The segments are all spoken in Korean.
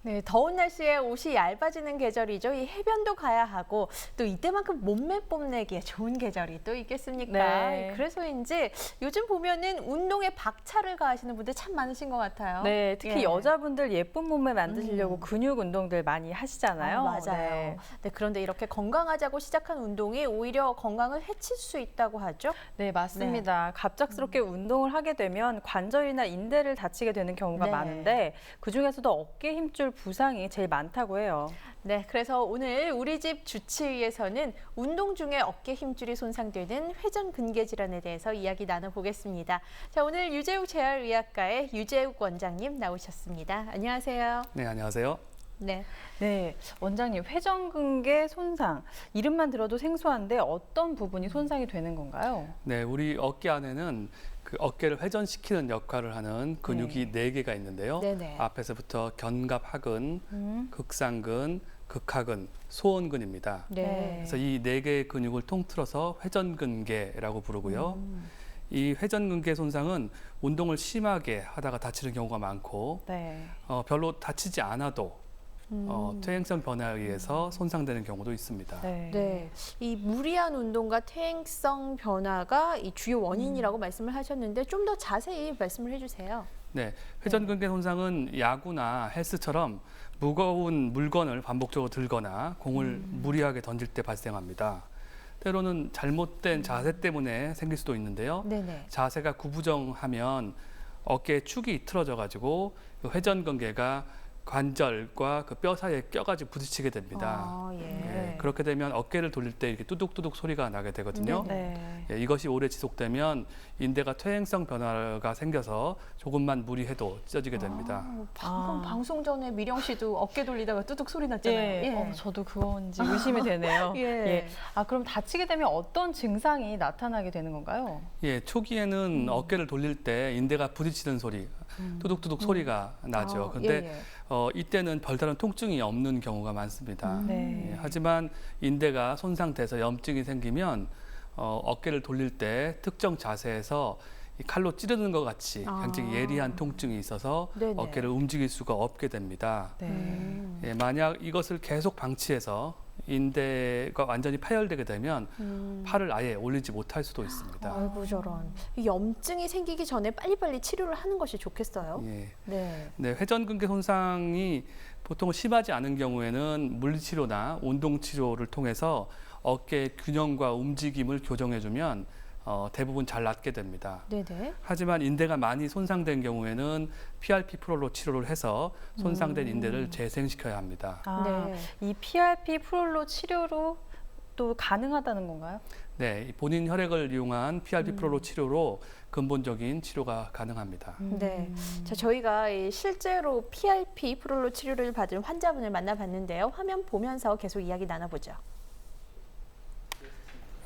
네, 더운 날씨에 옷이 얇아지는 계절이죠. 이 해변도 가야 하고 또 이때만큼 몸매 뽐내기에 좋은 계절이 또 있겠습니까? 네. 그래서인지 요즘 보면은 운동에 박차를 가하시는 분들 참 많으신 것 같아요. 네, 특히 예. 여자분들 예쁜 몸매 만드시려고 근육 운동들 많이 하시잖아요. 맞아요. 네. 네, 그런데 이렇게 건강하자고 시작한 운동이 오히려 건강을 해칠 수 있다고 하죠? 네, 맞습니다. 갑작스럽게 운동을 하게 되면 관절이나 인대를 다치게 되는 경우가 네. 많은데 그중에서도 어깨 힘줄 부상이 제일 많다고 해요. 네, 그래서 오늘 우리 집 주치의에서는 운동 중에 어깨 힘줄이 손상되는 회전 근개 질환에 대해서 이야기 나눠보겠습니다. 자, 오늘 유재욱 재활의학과의 유재욱 원장님 나오셨습니다. 안녕하세요. 네, 안녕하세요. 네. 네, 원장님, 회전근개 손상. 이름만 들어도 생소한데 어떤 부분이 손상이 되는 건가요? 네, 우리 어깨 안에는 그 어깨를 회전시키는 역할을 하는 근육이 네 개가 있는데요. 네네. 앞에서부터 견갑하근, 음. 극상근, 극하근, 소원근입니다. 네. 그래서 이 네 개의 근육을 통틀어서 회전근개라고 부르고요. 이 회전근개 손상은 운동을 심하게 하다가 다치는 경우가 많고 네. 별로 다치지 않아도 퇴행성 변화에 의해서 손상되는 경우도 있습니다. 네. 네, 이 무리한 운동과 퇴행성 변화가 이 주요 원인이라고 말씀을 하셨는데 좀 더 자세히 말씀을 해주세요. 네, 회전근개 손상은 야구나 헬스처럼 무거운 물건을 반복적으로 들거나 공을 무리하게 던질 때 발생합니다. 때로는 잘못된 자세 때문에 생길 수도 있는데요. 네네. 자세가 구부정하면 어깨의 축이 틀어져 가지고 회전근개가 관절과 그 뼈 사이에 껴가지고 부딪히게 됩니다. 아, 예. 예, 그렇게 되면 어깨를 돌릴 때 이렇게 뚜둑뚜둑 소리가 나게 되거든요. 네. 예, 이것이 오래 지속되면 인대가 퇴행성 변화가 생겨서 조금만 무리해도 찢어지게 됩니다. 방금 아. 방송 전에 미령 씨도 어깨 돌리다가 뚜둑 소리 났잖아요. 예. 저도 그건지 의심이 되네요. 예. 아, 그럼 다치게 되면 어떤 증상이 나타나게 되는 건가요? 예, 초기에는 어깨를 돌릴 때 인대가 부딪히는 소리, 뚜둑뚜둑 소리가 나죠. 아, 근데 예, 예. 이때는 별다른 통증이 없는 경우가 많습니다. 네. 예, 하지만 인대가 손상돼서 염증이 생기면 어깨를 돌릴 때 특정 자세에서 이 칼로 찌르는 것 같이 굉장히 예리한 통증이 있어서 네네. 어깨를 움직일 수가 없게 됩니다. 네. 예, 만약 이것을 계속 방치해서 인대가 완전히 파열되게 되면 팔을 아예 올리지 못할 수도 있습니다. 아이고 저런. 이 염증이 생기기 전에 빨리빨리 치료를 하는 것이 좋겠어요. 예. 네. 네, 회전근개 손상이 보통 심하지 않은 경우에는 물리치료나 운동치료를 통해서 어깨의 균형과 움직임을 교정해주면 대부분 잘 낫게 됩니다. 네네. 하지만 인대가 많이 손상된 경우에는 PRP 프롤로 치료를 해서 손상된 인대를 재생시켜야 합니다. 아, 네. 이 PRP 프롤로 치료로 또 가능하다는 건가요? 네, 본인 혈액을 이용한 PRP 프롤로 치료로 근본적인 치료가 가능합니다. 네. 자, 저희가 이 실제로 PRP 프롤로 치료를 받은 환자분을 만나봤는데요. 화면 보면서 계속 이야기 나눠보죠.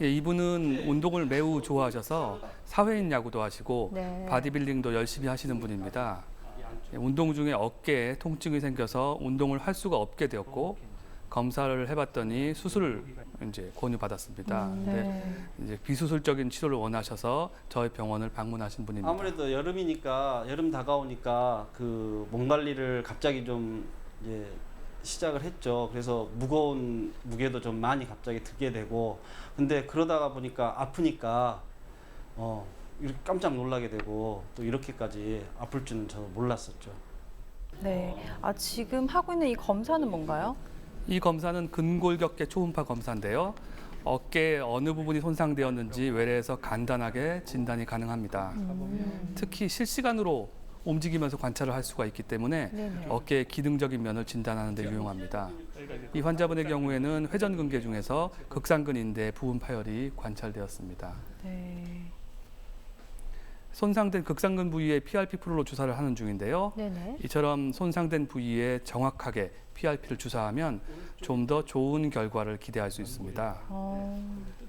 예, 이분은 운동을 매우 좋아하셔서 사회인 야구도 하시고 네. 바디빌딩도 열심히 하시는 분입니다. 예, 운동 중에 어깨에 통증이 생겨서 운동을 할 수가 없게 되었고 검사를 해봤더니 수술을 이제 권유받았습니다. 근데 이제 비수술적인 치료를 원하셔서 저희 병원을 방문하신 분입니다. 아무래도 여름이니까 여름 다가오니까 그 몸 관리를 갑자기 좀 이제 시작을 했죠. 그래서 무거운 무게도 좀 많이 갑자기 들게 되고 근데 그러다가 보니까 아프니까 이렇게 깜짝 놀라게 되고 또 이렇게까지 아플 줄은 저도 몰랐었죠. 네. 아, 지금 하고 있는 이 검사는 뭔가요? 이 검사는 근골격계 초음파 검사인데요. 어깨의 어느 부분이 손상되었는지 외래에서 간단하게 진단이 가능합니다. 특히 실시간으로 움직이면서 관찰을 할 수가 있기 때문에 네네. 어깨의 기능적인 면을 진단하는 데 유용합니다. 이 환자분의 경우에는 회전근개 중에서 극상근 인대 부분 파열이 관찰되었습니다. 네. 손상된 극상근 부위에 PRP 프롤로 주사를 하는 중인데요. 네네. 이처럼 손상된 부위에 정확하게 PRP를 주사하면 좀 더 좋은 결과를 기대할 수 있습니다.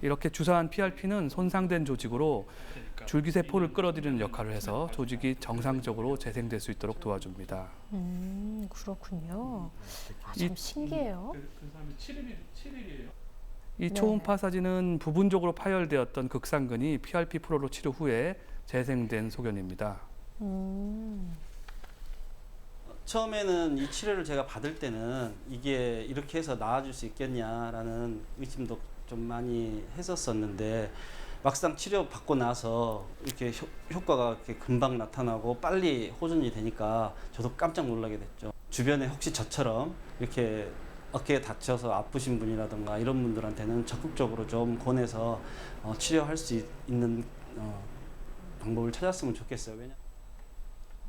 이렇게 주사한 PRP는 손상된 조직으로 줄기세포를 끌어들이는 역할을 해서 조직이 정상적으로 재생될 수 있도록 도와줍니다. 그렇군요. 아, 참 신기해요. 이 초음파 사진은 부분적으로 파열되었던 극상근이 PRP 프로로 치료 후에 재생된 소견입니다. 처음에는 이 치료를 제가 받을 때는 이게 이렇게 해서 나아질 수 있겠냐라는 의심도 좀 많이 했었었는데 막상 치료 받고 나서 이렇게 효과가 이렇게 금방 나타나고 빨리 호전이 되니까 저도 깜짝 놀라게 됐죠. 주변에 혹시 저처럼 이렇게 어깨에 다쳐서 아프신 분이라든가 이런 분들한테는 적극적으로 좀 권해서 치료할 수 있는 방법을 찾았으면 좋겠어요.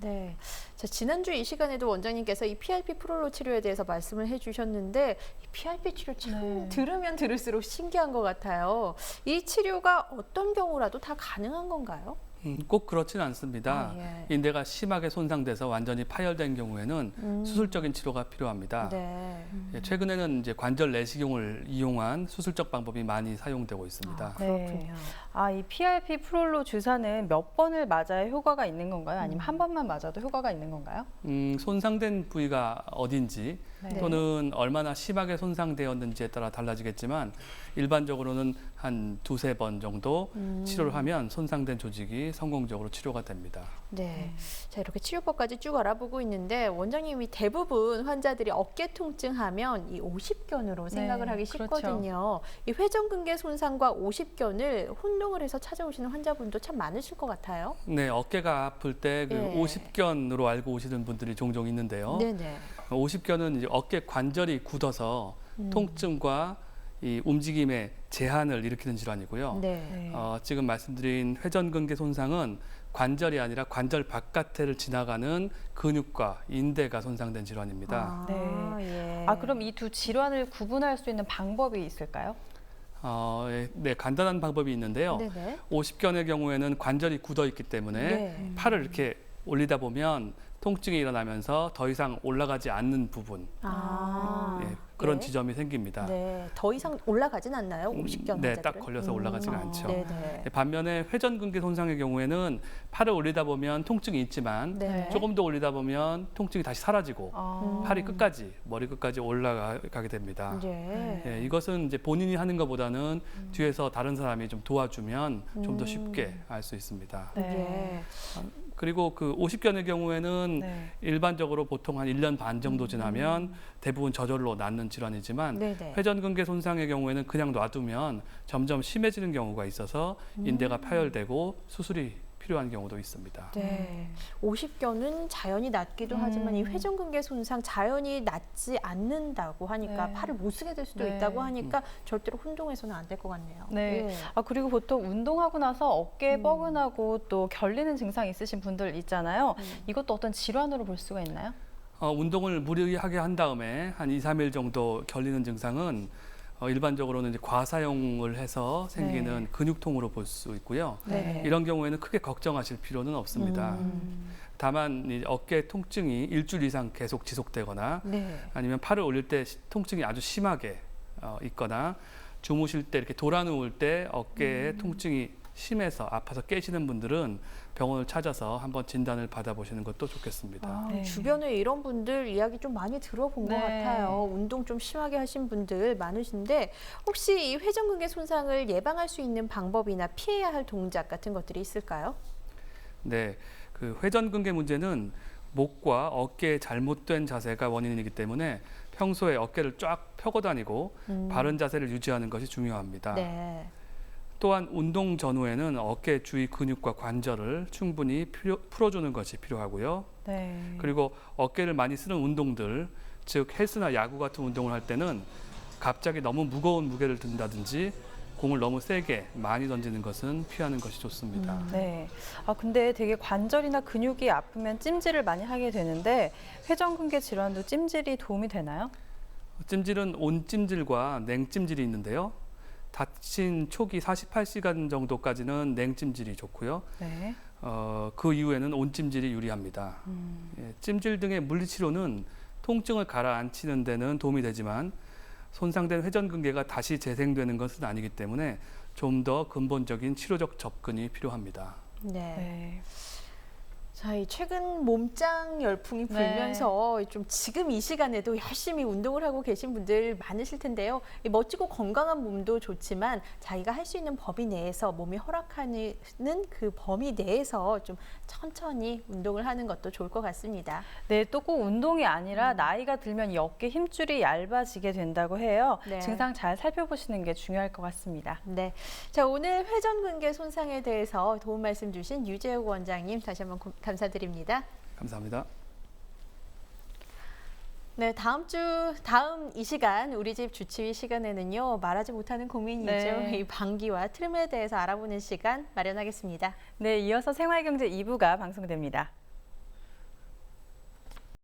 네. 자, 지난주 이 시간에도 원장님께서 이 PRP 프롤로 치료에 대해서 말씀을 해주셨는데 이 PRP 치료 참 들으면 들을수록 신기한 것 같아요. 이 치료가 어떤 경우라도 다 가능한 건가요? 꼭 그렇지는 않습니다. 예. 인대가 심하게 손상돼서 완전히 파열된 경우에는 수술적인 치료가 필요합니다. 네. 최근에는 이제 관절 내시경을 이용한 수술적 방법이 많이 사용되고 있습니다. 아, 그렇군요. 이 PRP 프롤로 주사는 몇 번을 맞아야 효과가 있는 건가요? 아니면 한 번만 맞아도 효과가 있는 건가요? 손상된 부위가 어딘지 네. 또는 얼마나 심하게 손상되었는지에 따라 달라지겠지만 일반적으로는 한 두세 번 정도 치료를 하면 손상된 조직이 성공적으로 치료가 됩니다. 네. 자, 이렇게 치료법까지 쭉 알아보고 있는데 원장님이 대부분 환자들이 어깨 통증하면 이 오십견으로 생각을 하기 그렇죠. 쉽거든요. 이 회전근개 손상과 오십견을 혼동을 해서 찾아오시는 환자분도 참 많으실 것 같아요. 네, 어깨가 아플 때 그 예. 오십견으로 알고 오시는 분들이 종종 있는데요. 네네. 오십견은 이제 어깨 관절이 굳어서 통증과 이 움직임의 제한을 일으키는 질환이고요. 네. 지금 말씀드린 회전근개 손상은 관절이 아니라 관절 바깥을 지나가는 근육과 인대가 손상된 질환입니다. 예. 그럼 이 두 질환을 구분할 수 있는 방법이 있을까요? 네, 간단한 방법이 있는데요. 네네. 오십견의 경우에는 관절이 굳어 있기 때문에 네. 팔을 이렇게 올리다 보면 통증이 일어나면서 더 이상 올라가지 않는 부분, 그런 예. 지점이 생깁니다. 네. 더 이상 올라가진 않나요? 오십견 네, 환자들은? 딱 걸려서 올라가지가 않죠. 네네. 반면에 회전근개 손상의 경우에는 팔을 올리다 보면 통증이 있지만 네. 조금 더 올리다 보면 통증이 다시 사라지고 팔이 끝까지, 머리 끝까지 올라가게 됩니다. 네. 예, 이것은 이제 본인이 하는 것보다는 뒤에서 다른 사람이 좀 도와주면 좀 더 쉽게 알 수 있습니다. 네. 그리고 그 오십견의 경우에는 네. 일반적으로 보통 한 1년 반 정도 지나면 대부분 저절로 낫는 질환이지만 네네. 회전근개 손상의 경우에는 그냥 놔두면 점점 심해지는 경우가 있어서 인대가 파열되고 수술이 필요한 경우도 있습니다. 네. 오십견은 자연히 낫기도 하지만 이 회전근개 손상 자연히 낫지 않는다고 하니까 네. 팔을 못 쓰게 될 수도 네. 있다고 하니까 절대로 혼동해서는 안 될 것 같네요. 네. 예. 그리고 보통 운동하고 나서 어깨에 뻐근하고 또 결리는 증상 있으신 분들 있잖아요. 이것도 어떤 질환으로 볼 수가 있나요? 운동을 무리하게 한 다음에 한 2, 3일 정도 결리는 증상은 일반적으로는 이제 과사용을 해서 생기는 근육통으로 볼 수 있고요. 네. 이런 경우에는 크게 걱정하실 필요는 없습니다. 다만 이 어깨 통증이 일주일 이상 계속 지속되거나 네. 아니면 팔을 올릴 때 통증이 아주 심하게 있거나 주무실 때 이렇게 돌아 누울 때 어깨에 통증이 심해서 아파서 깨시는 분들은 병원을 찾아서 한번 진단을 받아보시는 것도 좋겠습니다. 네. 주변에 이런 분들 이야기 좀 많이 들어본 것 네. 같아요. 운동 좀 심하게 하신 분들 많으신데 혹시 이 회전근개 손상을 예방할 수 있는 방법이나 피해야 할 동작 같은 것들이 있을까요? 네, 그 회전근개 문제는 목과 어깨의 잘못된 자세가 원인이기 때문에 평소에 어깨를 쫙 펴고 다니고 바른 자세를 유지하는 것이 중요합니다. 네. 또한 운동 전후에는 어깨 주위 근육과 관절을 충분히 풀어주는 것이 필요하고요. 네. 그리고 어깨를 많이 쓰는 운동들, 즉 헬스나 야구 같은 운동을 할 때는 갑자기 너무 무거운 무게를 든다든지 공을 너무 세게 많이 던지는 것은 피하는 것이 좋습니다. 네. 근데 되게 관절이나 근육이 아프면 찜질을 많이 하게 되는데 회전근개 질환도 찜질이 도움이 되나요? 찜질은 온찜질과 냉찜질이 있는데요. 다친 초기 48시간 정도까지는 냉찜질이 좋고요. 네. 그 이후에는 온찜질이 유리합니다. 예, 찜질 등의 물리치료는 통증을 가라앉히는 데는 도움이 되지만 손상된 회전근개가 다시 재생되는 것은 아니기 때문에 좀 더 근본적인 치료적 접근이 필요합니다. 네. 네. 자, 이 최근 몸짱 열풍이 불면서 좀 지금 이 시간에도 열심히 운동을 하고 계신 분들 많으실 텐데요. 이 멋지고 건강한 몸도 좋지만 자기가 할 수 있는 범위 내에서 몸이 허락하는 그 범위 내에서 좀 천천히 운동을 하는 것도 좋을 것 같습니다. 네, 또 꼭 운동이 아니라 나이가 들면 이 어깨 힘줄이 얇아지게 된다고 해요. 네. 증상 잘 살펴보시는 게 중요할 것 같습니다. 네, 자 오늘 회전근개 손상에 대해서 도움 말씀 주신 유재욱 원장님 다시 한번 감사드립니다. 감사합니다. 네, 다음 이 시간 우리 집 주치의 시간에는요 말하지 못하는 고민이죠. 네. 이 방귀와 트림에 대해서 알아보는 시간 마련하겠습니다. 네, 이어서 생활경제 2부가 방송됩니다.